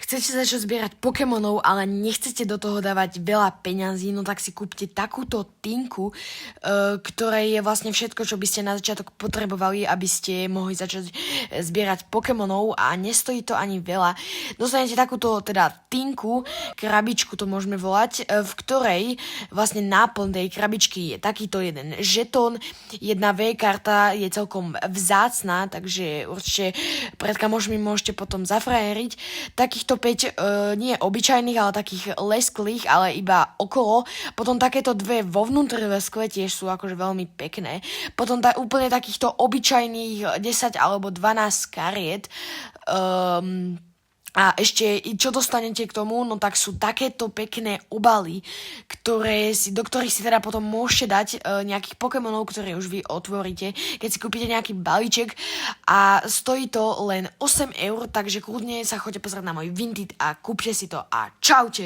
Chcete začať zbierať Pokémonov, ale nechcete do toho dávať veľa peňazí, no tak si kúpte takúto tinku, ktorej je vlastne všetko, čo by ste na začiatok potrebovali, aby ste mohli začať zbierať Pokémonov a nestojí to ani veľa. Dostanete takúto teda tinku, krabičku to môžeme volať, v ktorej vlastne náplň tej krabičky je takýto jeden žetón, jedna V-karta je celkom vzácna, takže určite pred kamošmi môžete potom zafrajeriť. Takýchto 5 nie obyčajných, ale takých lesklých, ale iba okolo. Potom takéto dve vo vnútri leskle tiež sú akože veľmi pekné. Potom úplne takýchto obyčajných 10 alebo 12 kariet. A ešte, čo dostanete k tomu, no tak sú takéto pekné obaly, do ktorých si teda potom môžete dať nejakých Pokémonov, ktoré už vy otvoríte, keď si kúpite nejaký balíček a stojí to len 8 eur, takže kľudne sa choďte pozrieť na môj Vinted a kúpte si to a čaute!